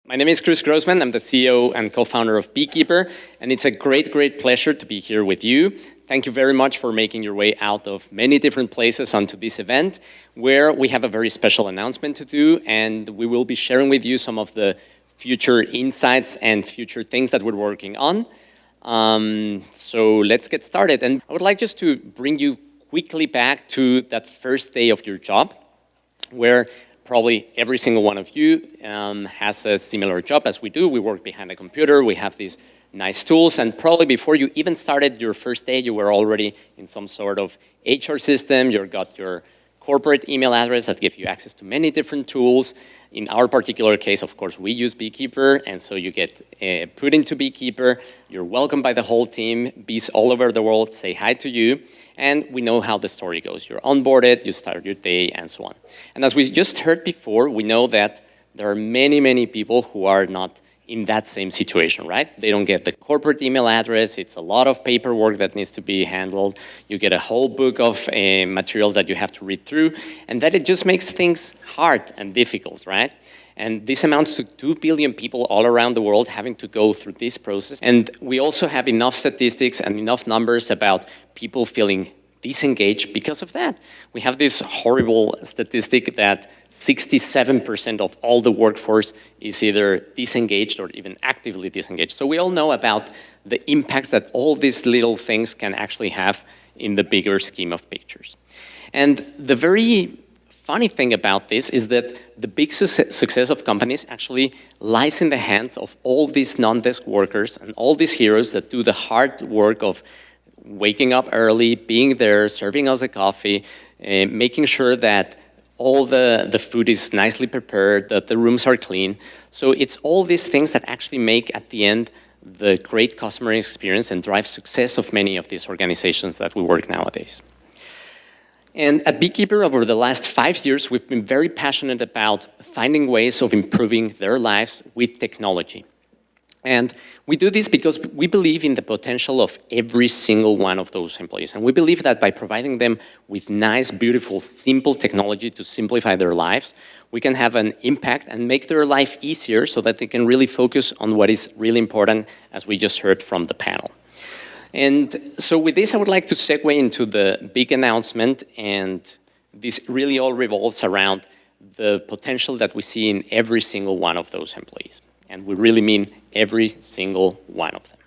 My name is Cris Grossmann. I'm the CEO and co-founder of Beekeeper, and it's a great pleasure to be here with you. Thank you very much for making your way out of many different places onto this event, where we have a very special announcement to do, and we will be sharing with you some of the future insights and future things that we're working on. So let's get started. And I would like just to bring you quickly back to that first day of your job, where probably every single one of you has a similar job as we do. We work behind a computer, we have these nice tools, and probably before you even started your first day, you were already in some sort of HR system. You got your corporate email address that gives you access to many different tools. In our particular case, of course, we use Beekeeper, and so you get put into Beekeeper. You're welcomed by the whole team. Bees all over the world say hi to you, and we know how the story goes. You're onboarded, you start your day, and so on. And as we just heard before, we know that there are many people who are not in that same situation, right? They don't get the corporate email address. It's a lot of paperwork that needs to be handled. You get a whole book of materials that you have to read through, and that it just makes things hard and difficult, right? And this amounts to 2 billion people all around the world having to go through this process. And we also have enough statistics and enough numbers about people feeling disengaged because of that. We have this horrible statistic that 67% of all the workforce is either disengaged or even actively disengaged. So we all know about the impacts that all these little things can actually have in the bigger scheme of pictures. And the very funny thing about this is that the big success of companies actually lies in the hands of all these non-desk workers and all these heroes that do the hard work of waking up early, being there, serving us a coffee, making sure that all the food is nicely prepared, that the rooms are clean. So it's all these things that actually make, at the end, the great customer experience and drive success of many of these organizations that we work nowadays. And at Beekeeper, over the last 5 years, we've been very passionate about finding ways of improving their lives with technology. And we do this because we believe in the potential of every single one of those employees. And we believe that by providing them with nice, beautiful, simple technology to simplify their lives, we can have an impact and make their life easier so that they can really focus on what is really important, as we just heard from the panel. And so with this, I would like to segue into the big announcement. And this really all revolves around the potential that we see in every single one of those employees. And we really mean every single one of them.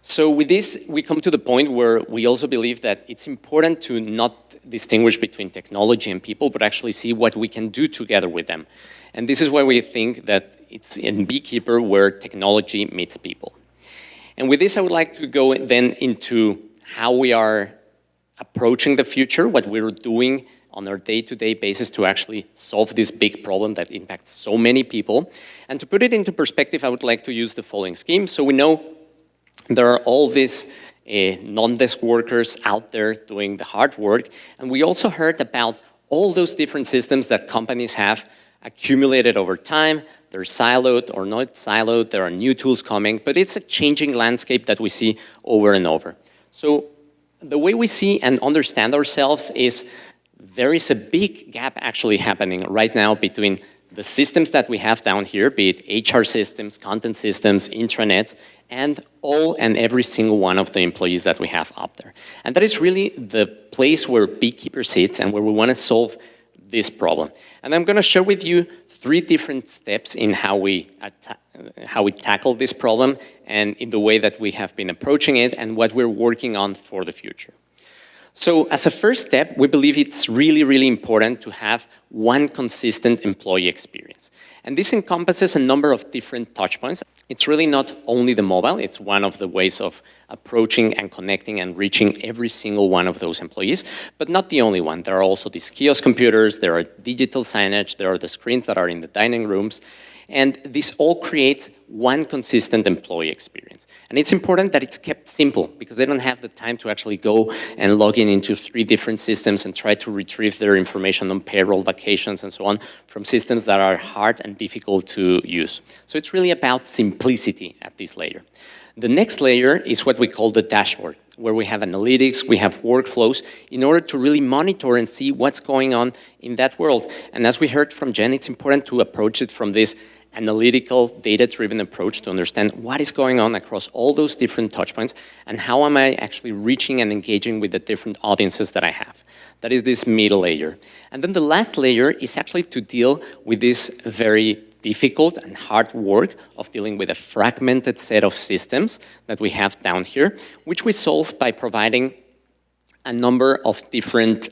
So with this, we come to the point where we also believe that it's important to not distinguish between technology and people, but actually see what we can do together with them. And this is why we think that it's in Beekeeper where technology meets people. And with this, I would like to go then into how we are approaching the future, what we're doing on our day-to-day basis to actually solve this big problem that impacts so many people. And to put it into perspective, I would like to use the following scheme. So we know there are all these non-desk workers out there doing the hard work. And we also heard about all those different systems that companies have accumulated over time. They're siloed or not siloed. There are new tools coming, but it's a changing landscape that we see over and over. So the way we see and understand ourselves is there is a big gap actually happening right now between the systems that we have down here, be it HR systems, content systems, intranets, and all and every single one of the employees that we have up there. And that is really the place where Beekeeper sits and where we want to solve this problem. And I'm going to share with you 3 different steps in how we tackle this problem and in the way that we have been approaching it and what we're working on for the future. So as a first step, we believe it's really important to have one consistent employee experience. And this encompasses a number of different touch points. It's really not only the mobile, it's one of the ways of approaching and connecting and reaching every single one of those employees, but not the only one. There are also these kiosk computers, there are digital signage, there are the screens that are in the dining rooms, and this all creates one consistent employee experience. And it's important that it's kept simple because they don't have the time to actually go and log in into 3 different systems and try to retrieve their information on payroll, vacations, and so on from systems that are hard and difficult to use. So it's really about simplicity at this layer. The next layer is what we call the dashboard, where we have analytics, we have workflows in order to really monitor and see what's going on in that world. And as we heard from Jen, it's important to approach it from this analytical, data-driven approach to understand what is going on across all those different touchpoints and how am I actually reaching and engaging with the different audiences that I have. That is this middle layer. And then the last layer is actually to deal with this very difficult and hard work of dealing with a fragmented set of systems that we have down here, which we solve by providing a number of different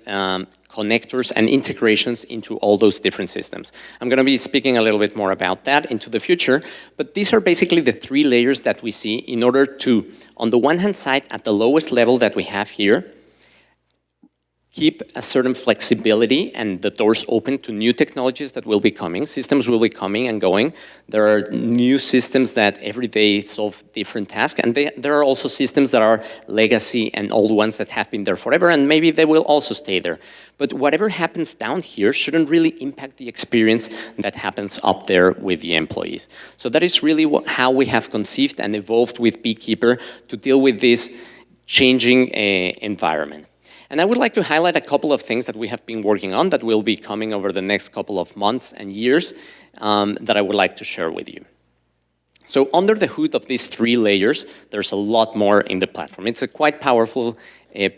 connectors and integrations into all those different systems. I'm going to be speaking a little bit more about that into the future, but these are basically the 3 layers that we see in order to, on the one hand side, at the lowest level that we have here, keep a certain flexibility and the doors open to new technologies that will be coming. Systems will be coming and going. There are new systems that every day solve different tasks, and there are also systems that are legacy and old ones that have been there forever, and maybe they will also stay there. But whatever happens down here shouldn't really impact the experience that happens up there with the employees. So that is really how we have conceived and evolved with Beekeeper to deal with this changing environment. And I would like to highlight a couple of things that we have been working on that will be coming over the next couple of months and years that I would like to share with you. So under the hood of these 3 layers, there's a lot more in the platform. It's a quite powerful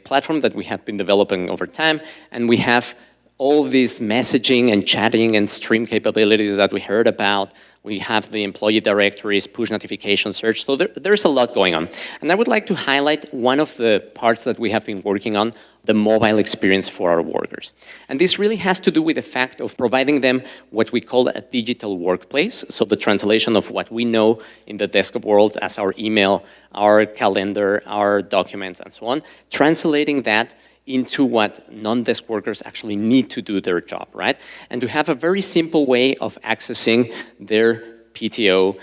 platform that we have been developing over time, and we have all these messaging and chatting and stream capabilities that we heard about. We have the employee directories, push notification search, so there's a lot going on. And I would like to highlight one of the parts that we have been working on, the mobile experience for our workers. And this really has to do with the fact of providing them what we call a digital workplace, so the translation of what we know in the desktop world as our email, our calendar, our documents, and so on, translating that into what non-desk workers actually need to do their job, right? And to have a very simple way of accessing their PTO,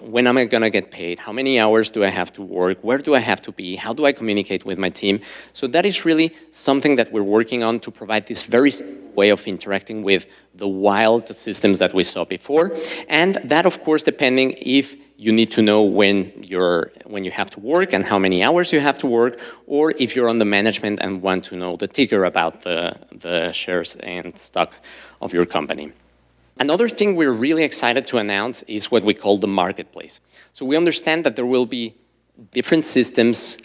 when am I gonna get paid, how many hours do I have to work, where do I have to be, how do I communicate with my team? So that is really something that we're working on to provide this very way of interacting with the wild systems that we saw before. And that, of course, depending if you need to know when you have to work and how many hours you have to work, or if you're on the management and want to know the ticker about the shares and stock of your company. Another thing we're really excited to announce is what we call the marketplace. So we understand that there will be different systems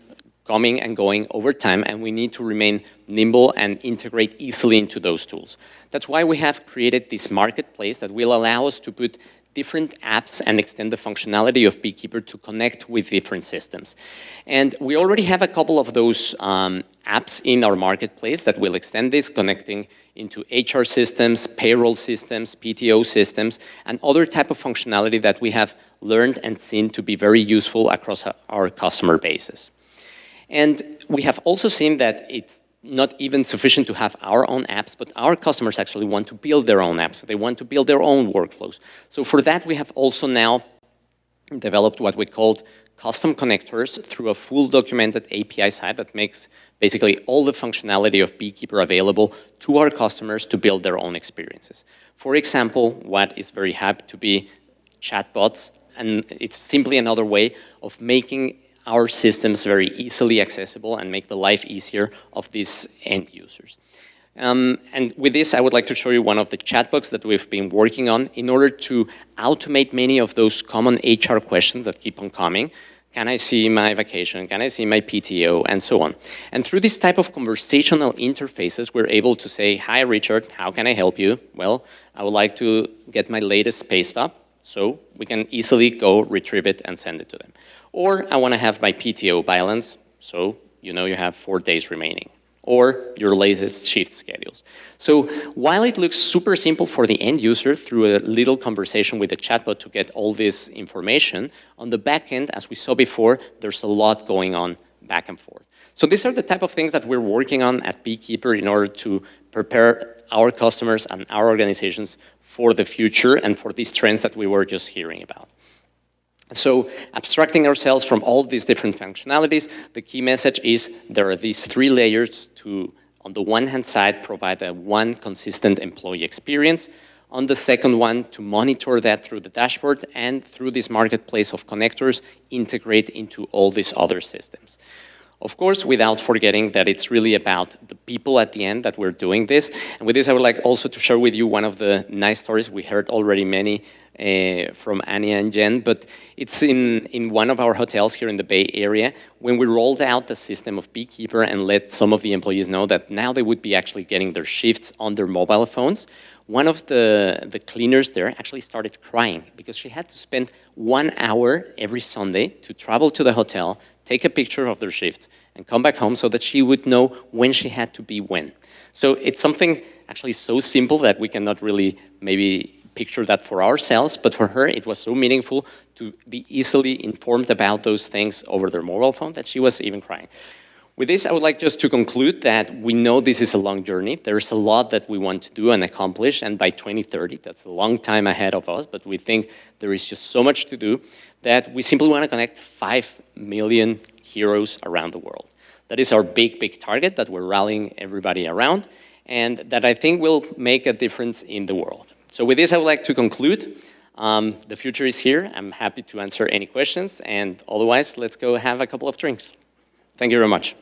coming and going over time, and we need to remain nimble and integrate easily into those tools. That's why we have created this marketplace that will allow us to put different apps and extend the functionality of Beekeeper to connect with different systems. And we already have a couple of those apps in our marketplace that will extend this, connecting into HR systems, payroll systems, PTO systems, and other type of functionality that we have learned and seen to be very useful across our customer bases. And we have also seen that it's not even sufficient to have our own apps, but our customers actually want to build their own apps. They want to build their own workflows. So for that, we have also now developed what we called custom connectors through a full documented API site that makes basically all the functionality of Beekeeper available to our customers to build their own experiences. For example, what is very happy to be Chatbots, and it's simply another way of making our systems very easily accessible and make the life easier of these end users. And with this, I would like to show you one of the chatbots that we've been working on in order to automate many of those common HR questions that keep on coming. Can I see my vacation? Can I see my PTO? And so on. And through this type of conversational interfaces, we're able to say, hi, Richard, how can I help you? Well, I would like to get my latest pay stub. So we can easily go retrieve it and send it to them. Or I want to have my PTO balance, so you know you have 4 days remaining. Or your latest shift schedules. So while it looks super simple for the end user through a little conversation with the chatbot to get all this information, on the back end, as we saw before, there's a lot going on back and forth. So these are the type of things that we're working on at Beekeeper in order to prepare our customers and our organizations for the future and for these trends that we were just hearing about. So abstracting ourselves from all these different functionalities, the key message is there are these 3 layers to, on the one hand side, provide a one consistent employee experience. On the second one, to monitor that through the dashboard, and through this marketplace of connectors, integrate into all these other systems. Of course, without forgetting that it's really about the people at the end that we're doing this. And with this, I would like also to share with you one of the nice stories. We heard already many from Anya and Jen, but it's in one of our hotels here in the Bay Area when we rolled out the system of Beekeeper and let some of the employees know that now they would be actually getting their shifts on their mobile phones. One of the cleaners there actually started crying because she had to spend 1 hour every Sunday to travel to the hotel, take a picture of their shift, and come back home so that she would know when she had to be when. So it's something actually so simple that we cannot really maybe picture that for ourselves, but for her it was so meaningful to be easily informed about those things over their mobile phone that she was even crying. With this, I would like just to conclude that we know this is a long journey. There's a lot that we want to do and accomplish, and by 2030, that's a long time ahead of us, but we think there is just so much to do that we simply want to connect 5 million heroes around the world. That is our big, big target that we're rallying everybody around, and that I think will make a difference in the world. So with this, I would like to conclude. The future is here. I'm happy to answer any questions, and otherwise, let's go have a couple of drinks. Thank you very much.